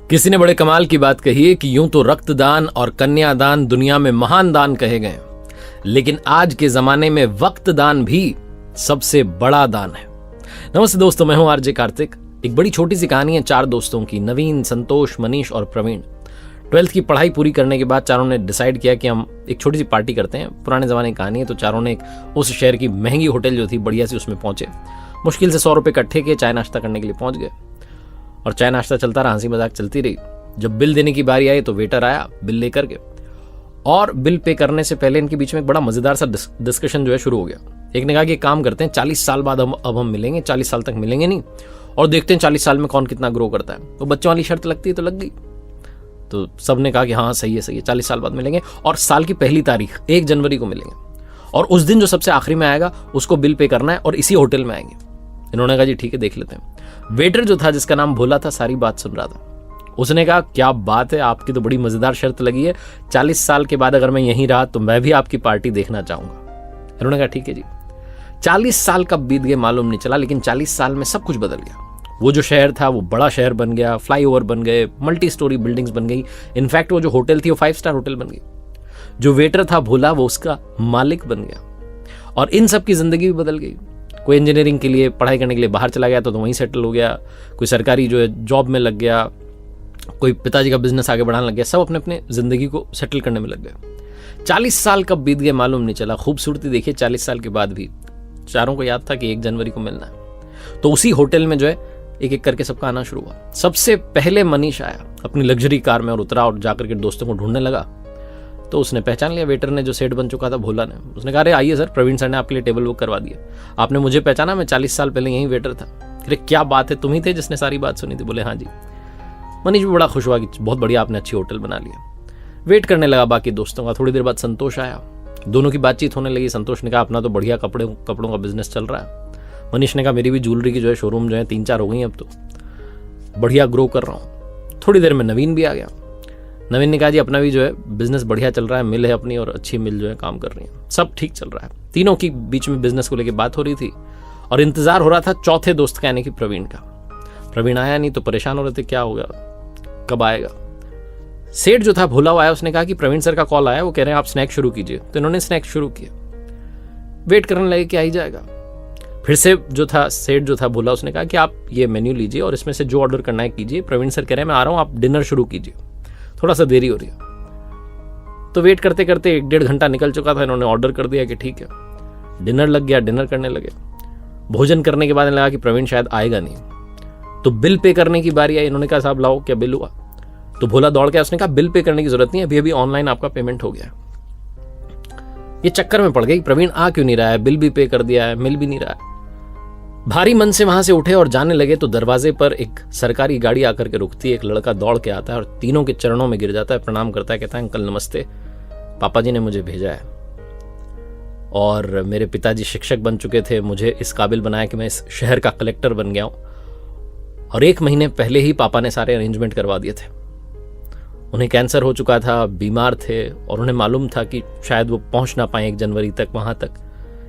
किसी ने बड़े कमाल की बात कही है कि यूं तो रक्तदान और कन्यादान दुनिया में महान दान कहे गए, लेकिन आज के जमाने में वक्त दान भी सबसे बड़ा दान है। नमस्ते दोस्तों, मैं हूं आरजे कार्तिक। एक बड़ी छोटी सी कहानी है चार दोस्तों की, नवीन, संतोष, मनीष और प्रवीण। 12th की पढ़ाई पूरी करने के बाद चारों ने डिसाइड किया कि हम एक छोटी सी पार्टी करते हैं। पुराने जमाने की कहानी है, तो चारों ने उस शहर की महंगी होटल जो थी बढ़िया सी, उसमें पहुंचे। मुश्किल से 100 रुपये इकट्ठे किए, चाय नाश्ता करने के लिए पहुंच गए और चाय नाश्ता चलता रहा, हंसी मजाक चलती रही। जब बिल देने की बारी आई तो वेटर आया बिल लेकर के, और बिल पे करने से पहले इनके बीच में एक बड़ा मजेदार सा डिस्कशन जो है शुरू हो गया। एक ने कहा कि एक काम करते हैं, 40 साल बाद अब हम मिलेंगे, 40 साल तक मिलेंगे नहीं, और देखते हैं 40 साल में कौन कितना ग्रो करता है। तो बच्चों वाली शर्त लगती है तो लग गई। तो सब ने कहा कि हाँ सही है, 40 साल बाद मिलेंगे और साल की पहली तारीख 1 जनवरी को मिलेंगे, और उस दिन जो सबसे आखिरी में आएगा उसको बिल पे करना है और इसी होटल में आएंगे। इन्होंने कहा जी ठीक है, देख लेते हैं। वेटर जो था, जिसका नाम भोला था, सारी बात सुन रहा था। उसने कहा क्या बात है, आपकी तो बड़ी मजेदार शर्त लगी है, 40 साल के बाद अगर मैं यहीं रहा तो मैं भी आपकी पार्टी देखना चाहूंगा। इन्होंने कहा ठीक है जी। 40 साल कब बीत गए मालूम नहीं चला, लेकिन 40 साल में सब कुछ बदल गया। वो जो शहर था वो बड़ा शहर बन गया, फ्लाईओवर बन गए, मल्टी स्टोरी बिल्डिंग्स बन गई। इनफैक्ट वो जो होटल थी वो 5 स्टार होटल बन गई। जो वेटर था भोला, वो उसका मालिक बन गया, और इन सब की जिंदगी भी बदल गई। कोई इंजीनियरिंग के लिए पढ़ाई करने के लिए बाहर चला गया तो वहीं सेटल हो गया, कोई सरकारी जो है जॉब में लग गया, कोई पिताजी का बिजनेस आगे बढ़ाने लग गया। सब अपने अपने जिंदगी को सेटल करने में लग गए। 40 साल कब बीत गए मालूम नहीं चला। खूबसूरती देखिए, 40 साल के बाद भी चारों को याद था कि 1 जनवरी को मिलना है। तो उसी होटल में जो है एक एक करके सबका आना शुरू हुआ। सबसे पहले मनीष आया अपनी लग्जरी कार में और उतरा और जाकर के दोस्तों को ढूंढने लगा। तो उसने पहचान लिया वेटर ने, जो सेठ बन चुका था भोला ने। उसने कहा अरे आइए सर, प्रवीण सर ने आपके लिए टेबल बुक करवा दिया। आपने मुझे पहचाना, मैं 40 साल पहले यहीं वेटर था। अरे क्या बात है, तुम ही थे जिसने सारी बात सुनी थी? बोले हाँ जी। मनीष भी बड़ा खुश हुआ कि बहुत बढ़िया, आपने अच्छी होटल बना लिया। वेट करने लगा बाकी दोस्तों का। थोड़ी देर बाद संतोष आया, दोनों की बातचीत होने लगी। संतोष ने कहा अपना तो बढ़िया कपड़ों का बिजनेस चल रहा है। मनीष ने कहा मेरी भी ज्वेलरी की जो है शोरूम जो है 3-4 हो गई, अब तो बढ़िया ग्रो कर रहा हूँ। थोड़ी देर में नवीन भी आ गया। नवीन ने कहा जी अपना भी जो है बिजनेस बढ़िया चल रहा है, मिल है अपनी और अच्छी मिल जो है काम कर रही है, सब ठीक चल रहा है। तीनों की बीच में बिजनेस को लेकर बात हो रही थी और इंतजार हो रहा था चौथे दोस्त का, यानी कि प्रवीण का। प्रवीण आया नहीं तो परेशान हो रहे थे, क्या होगा, कब आएगा। सेठ जो था भोला आया, उसने कहा कि प्रवीण सर का कॉल आया, वो कह रहे हैं आप स्नैक्स शुरू कीजिए। तो इन्होंने स्नैक्स शुरू किया। वेट करने लगे कि आ ही जाएगा। फिर से जो था सेठ जो था भोला, उसने कहा कि आप ये मेन्यू लीजिए और इसमें से जो ऑर्डर करना है कीजिए। प्रवीण सर कह रहे हैं मैं आ रहा हूं, आप डिनर शुरू कीजिए, थोड़ा सा देरी हो रही है। तो वेट करते करते 1-1.5 घंटा निकल चुका था। इन्होंने ऑर्डर कर दिया कि ठीक है। डिनर लग गया, डिनर करने लगे। भोजन करने के बाद लगा कि प्रवीण शायद आएगा नहीं, तो बिल पे करने की बारी आई। इन्होंने कहा साहब लाओ, क्या बिल हुआ? तो भोला दौड़ के उसने कहा बिल पे करने की जरूरत नहीं, अभी ऑनलाइन आपका पेमेंट हो गया। ये चक्कर में पड़ गई, प्रवीण आ क्यों नहीं रहा है, बिल भी पे कर दिया है, मिल भी नहीं रहा है। भारी मन से वहां से उठे और जाने लगे तो दरवाजे पर एक सरकारी गाड़ी आकर के रुकती है। एक लड़का दौड़ के आता है और तीनों के चरणों में गिर जाता है, प्रणाम करता है, कहता है अंकल नमस्ते, पापा जी ने मुझे भेजा है और मेरे पिताजी शिक्षक बन चुके थे, मुझे इस काबिल बनाया कि मैं इस शहर का कलेक्टर बन गया हूं। और 1 महीने पहले ही पापा ने सारे अरेंजमेंट करवा दिए थे। उन्हें कैंसर हो चुका था, बीमार थे और उन्हें मालूम था कि शायद वो पहुंच ना पाए 1 जनवरी तक वहां तक,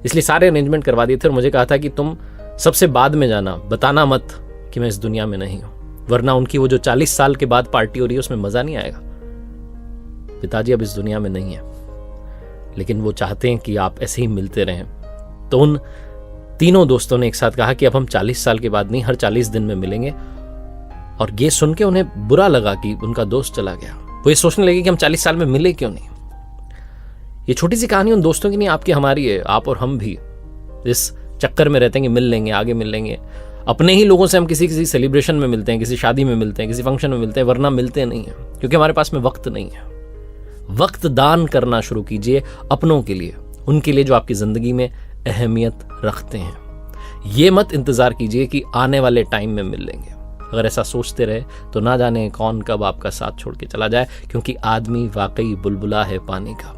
इसलिए सारे अरेंजमेंट करवा दिए थे। और मुझे कहा था कि तुम सबसे बाद में जाना, बताना मत कि मैं इस दुनिया में नहीं हूं, वरना उनकी वो जो 40 साल के बाद पार्टी हो रही है उसमें मजा नहीं आएगा। पिताजी अब इस दुनिया में नहीं है, लेकिन वो चाहते हैं कि आप ऐसे ही मिलते रहें। तो उन तीनों दोस्तों ने एक साथ कहा कि अब हम 40 साल के बाद नहीं, हर 40 दिन में मिलेंगे। और ये सुन के उन्हें बुरा लगा कि उनका दोस्त चला गया। वो ये सोचने लगे कि हम 40 साल में मिले क्यों नहीं। ये छोटी सी कहानी उन दोस्तों की नहीं, आपकी हमारी है। आप और हम भी इस चक्कर में रहते हैं कि मिल लेंगे, आगे मिल लेंगे। अपने ही लोगों से हम किसी सेलिब्रेशन में मिलते हैं, किसी शादी में मिलते हैं, किसी फंक्शन में मिलते हैं, वरना मिलते नहीं है क्योंकि हमारे पास में वक्त नहीं है। वक्त दान करना शुरू कीजिए अपनों के लिए, उनके लिए जो आपकी जिंदगी में अहमियत रखते हैं। ये मत इंतजार कीजिए कि आने वाले टाइम में मिल लेंगे। अगर ऐसा सोचते रहे तो ना जाने कौन कब आपका साथ छोड़ के चला जाए, क्योंकि आदमी वाकई बुलबुला है पानी का।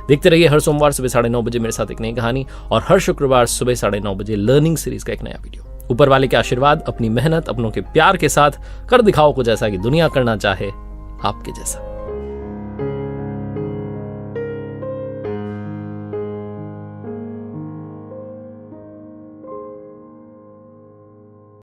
देखते रहिए हर सोमवार सुबह 9:30 बजे मेरे साथ एक नई कहानी, और हर शुक्रवार सुबह 9:30 बजे लर्निंग सीरीज का एक नया वीडियो। ऊपर वाले के आशीर्वाद, अपनी मेहनत, अपनों के प्यार के साथ कर दिखाओ कुछ ऐसा कि दुनिया करना चाहे आपके जैसा।